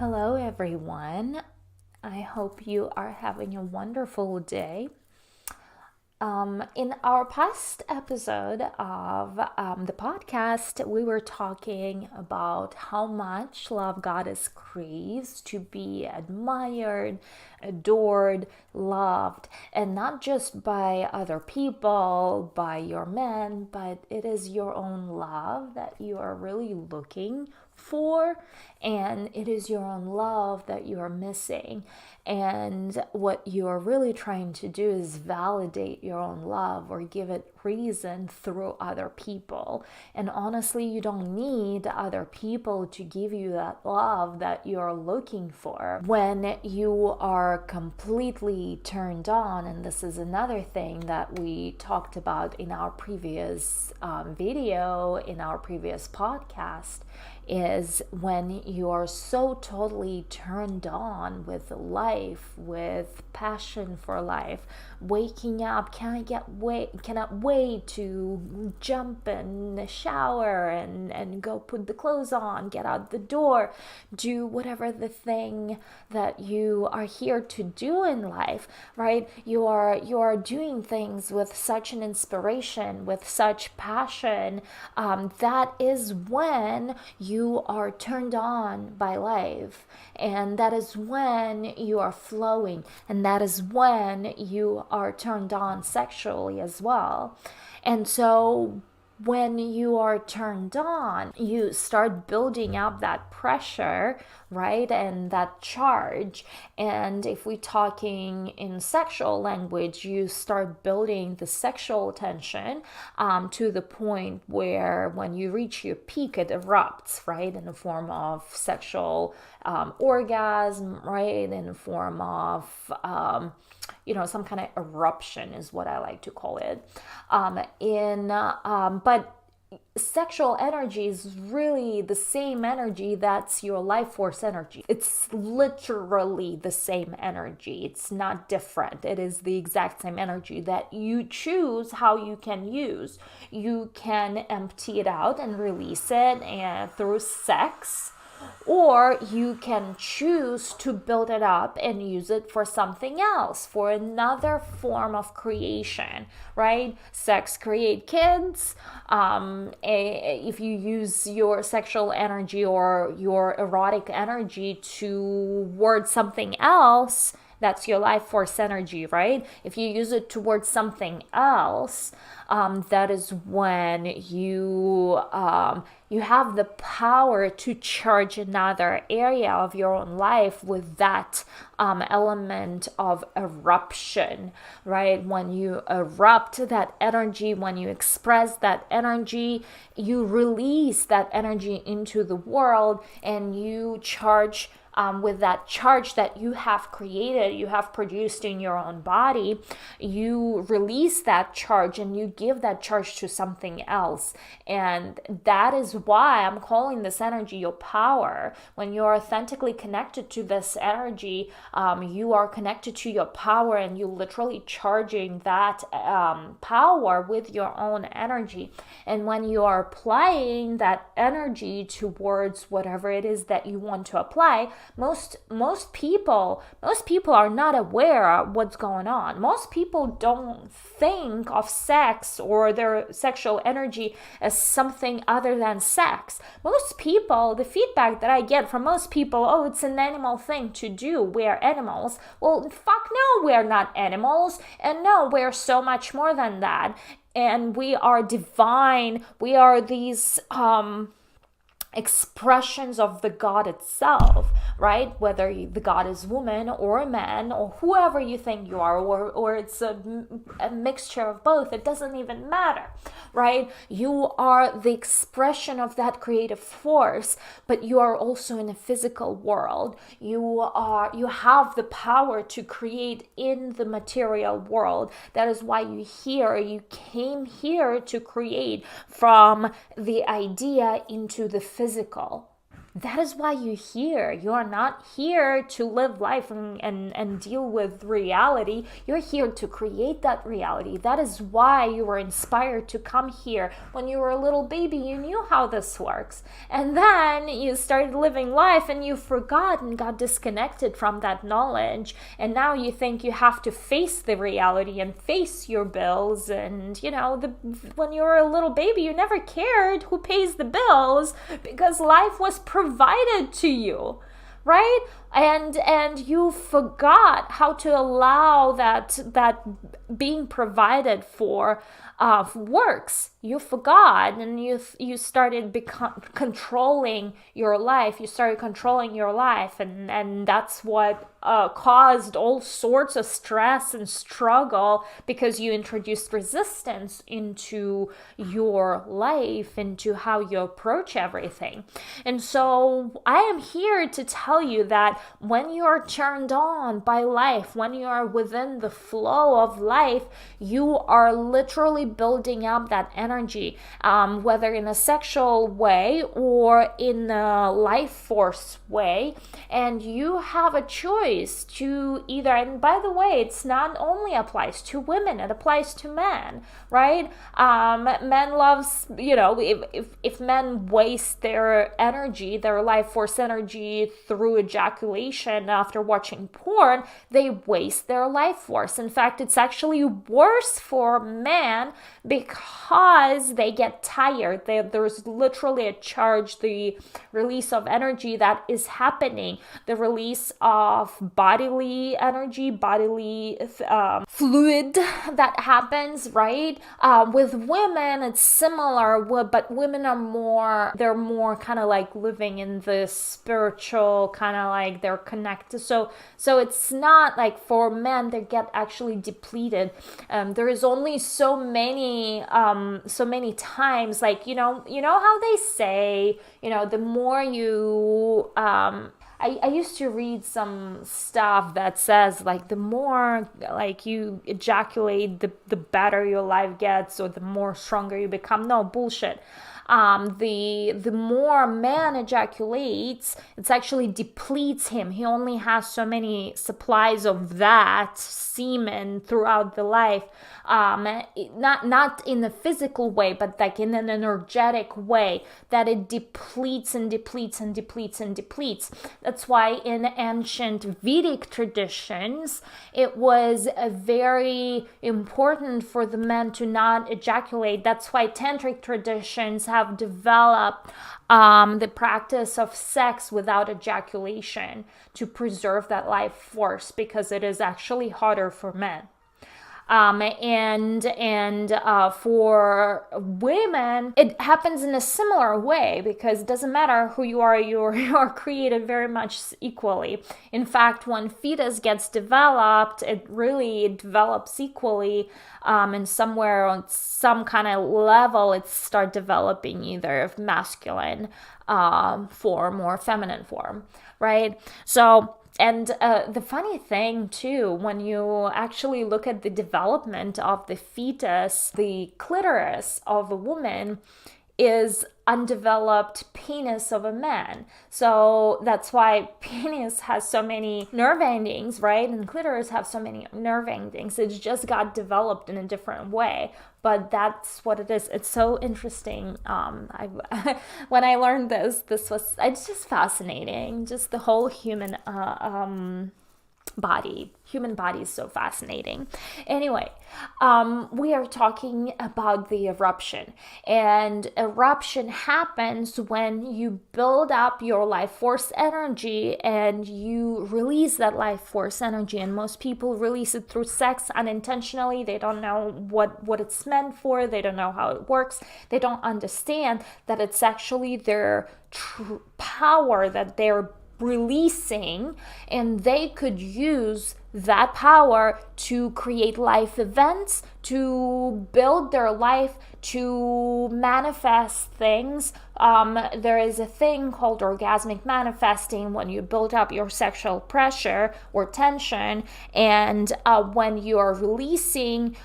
Hello, everyone. I hope you are having a wonderful day. In our past episode of the podcast, we were talking about how much Lovegodesss craves to be admired, adored, loved, and not just by other people, by your men, but it is your own love that you are really looking for, and it is your own love that you are missing. And what you are really trying to do is validate your own love or give it reason through other people. And honestly, you don't need other people to give you that love that you're looking for. When you are completely turned on, and this is another thing that we talked about in our previous video, in our previous podcast, is when you are so totally turned on with life, with passion for life, waking up, cannot wait to jump in the shower and go put the clothes on, get out the door, do whatever the thing that you are here to do in life, right? You are doing things with such an inspiration, with such passion. That is when you are turned on by life, and that is when you are flowing, and that is when you are turned on sexually as well. And so when you are turned on, you start building up that pressure, right? And that charge. And if we're talking in sexual language, you start building the sexual tension to the point where when you reach your peak, it erupts, right? In the form of sexual orgasm, right? In the form of some kind of eruption is what I like to call it. But sexual energy is really the same energy that's your life force energy. It's literally the same energy. It's not different. It is the exact same energy that you choose how you can use. You can empty it out and release it through sex, or you can choose to build it up and use it for something else, for another form of creation, right? Sex create kids. If you use your sexual energy or your erotic energy towards something else, that's your life force energy, right? If you use it towards something else, that is when you have the power to charge another area of your own life with that element of eruption, right? When you erupt that energy, when you express that energy, you release that energy into the world, and you charge with that charge that you have created, you have produced in your own body. You release that charge and you give that charge to something else. And that is why I'm calling this energy your power. When you're authentically connected to this energy, you are connected to your power, and you're literally charging that power with your own energy. And when you are applying that energy towards whatever it is that you want to apply, most people are not aware of what's going on. Most people don't think of sex or their sexual energy as something other than sex. Most people, the feedback that I get from most people, oh, it's an animal thing to do. We're animals. Well, fuck no, we're not animals. And no, we're so much more than that. And we are divine. We are these expressions of the God itself, right? Whether the God is woman or a man or whoever you think you are, or it's a mixture of both, it doesn't even matter, right? You are the expression of that creative force, but you are also in a physical world. You have the power to create in the material world. That is why you came here to create from the idea into the physical. That is why you're here. You are not here to live life and deal with reality. You're here to create that reality. That is why you were inspired to come here. When you were a little baby, you knew how this works. And then you started living life and you forgot and got disconnected from that knowledge. And now you think you have to face the reality and face your bills. And, when you were a little baby, you never cared who pays the bills because life was provided to you, right? And you forgot how to allow that being provided for works. You forgot, and you started controlling your life. You started controlling your life, and that's what caused all sorts of stress and struggle, because you introduced resistance into your life, into how you approach everything. And so I am here to tell you that when you are turned on by life, when you are within the flow of life, you are literally building up that energy, whether in a sexual way or in a life force way. And you have a choice to either, and by the way, it's not only applies to women, it applies to men, right? Men loves, if men waste their energy, their life force energy through ejaculation after watching porn, they waste their life force. In fact, it's actually worse for men because they get tired. There's literally a charge, the release of energy that is happening, the release of bodily energy, bodily fluid that happens, right? With women, it's similar, but women are they're more kind of like living in the spiritual, kind of like they're connected. So it's not like for men, they get actually depleted. There is only so many times, like, how they say, the more you, I used to read some stuff that says, like, the more, like, you ejaculate, the better your life gets, or the more stronger you become. No, bullshit. The more a man ejaculates, it actually depletes him. He only has so many supplies of that semen throughout the life. Not in a physical way, but like in an energetic way, that it depletes and depletes and depletes and depletes. That's why in ancient Vedic traditions, it was very important for the men to not ejaculate. That's why tantric traditions have developed the practice of sex without ejaculation to preserve that life force, because it is actually harder for men. For women, it happens in a similar way, because it doesn't matter who you are, you are created very much equally. In fact, when fetus gets developed, it really develops equally, and somewhere on some kind of level, it starts developing either masculine form or feminine form, right? So, and the funny thing too, when you actually look at the development of the fetus, the clitoris of a woman is undeveloped penis of a man. So that's why penis has so many nerve endings, right? And clitoris have so many nerve endings. It just got developed in a different way. But that's what it is. It's so interesting. When I learned this was, it's just fascinating. Just the whole human human body is so fascinating. Anyway, we are talking about the eruption, and eruption happens when you build up your life force energy and you release that life force energy. And most people release it through sex unintentionally. They don't know what it's meant for. They don't know how it works. They don't understand that it's actually their true power that they're releasing, and they could use that power to create life events, to build their life, to manifest things. There is a thing called orgasmic manifesting, when you build up your sexual pressure or tension, and when you're releasing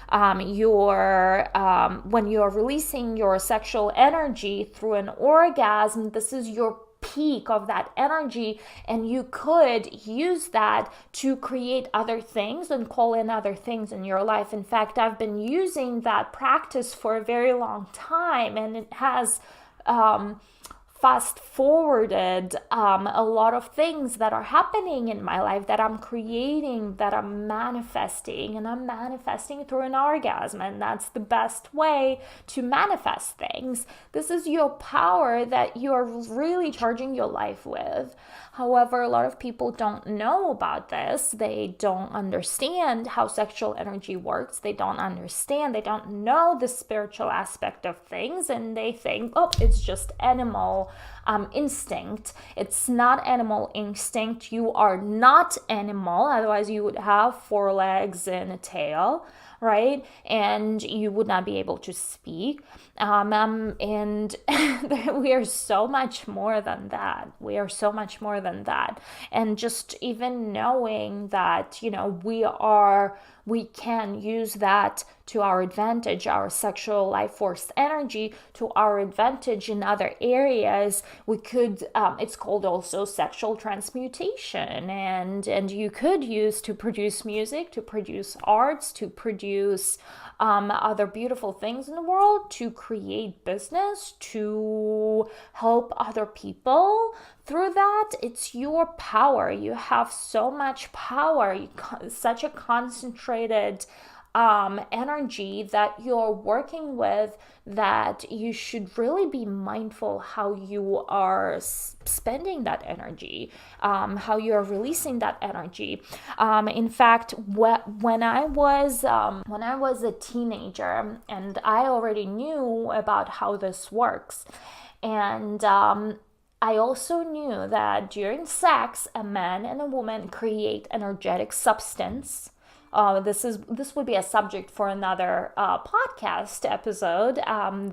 your sexual energy through an orgasm, this is your peak of that energy, and you could use that to create other things and call in other things in your life. In fact, I've been using that practice for a very long time, and it has fast forwarded a lot of things that are happening in my life, that I'm creating, that I'm manifesting, and I'm manifesting through an orgasm. And that's the best way to manifest things. This is your power that you're really charging your life with. However, a lot of people don't know about this. They don't understand how sexual energy works. They don't know the spiritual aspect of things, and they think, oh, it's just animal instinct. It's not animal instinct. You are not animal, otherwise you would have 4 legs and a tail, right? And you would not be able to speak. And we are so much more than that. And just even knowing that, we can use that to our advantage, our sexual life force energy to our advantage in other areas. We could, it's called also sexual transmutation, and you could use to produce music, to produce arts, to produce other beautiful things in the world, to create business, to help other people through that. It's your power. You have so much power, such a concentrated energy that you're working with, that you should really be mindful how you are spending that energy, how you're releasing that energy. In fact, when I was a teenager, and I already knew about how this works, and I also knew that during sex, a man and a woman create energetic substance. This would be a subject for another podcast episode.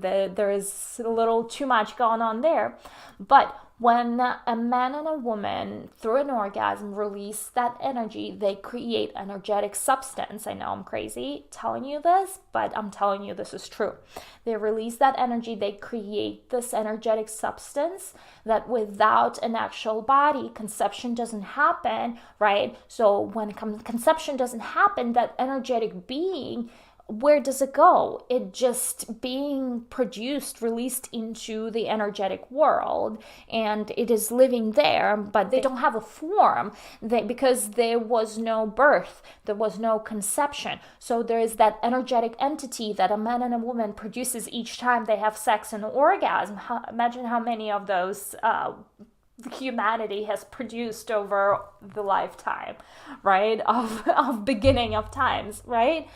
There is a little too much going on there. But when a man and a woman, through an orgasm, release that energy, they create energetic substance. I know I'm crazy telling you this, but I'm telling you this is true. They release that energy, they create this energetic substance that without an actual body, conception doesn't happen, right? So when conception doesn't happen, that energetic being, where does it go? It just being produced, released into the energetic world, and it is living there, but they don't have a form, because there was no birth, there was no conception. So there is that energetic entity that a man and a woman produces each time they have sex and orgasm. Imagine how many of those humanity has produced over the lifetime, right, of beginning of times, right?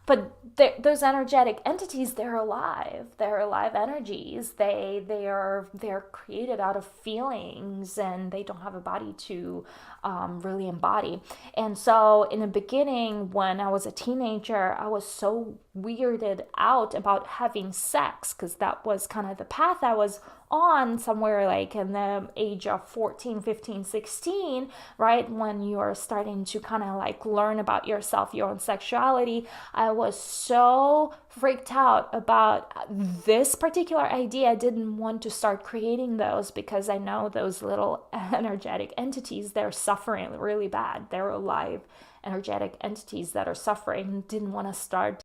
But those energetic entities, they're alive. They're alive energies. They're created out of feelings, and they don't have a body to really embody. And so in the beginning, when I was a teenager, I was so weirded out about having sex, because that was kind of the path I was on, somewhere like in the age of 14, 15, 16, right? When you're starting to kind of like learn about yourself, your own sexuality. I was so freaked out about this particular idea. I didn't want to start creating those, because I know those little energetic entities, they're suffering really bad. They're alive energetic entities that are suffering. Didn't want to start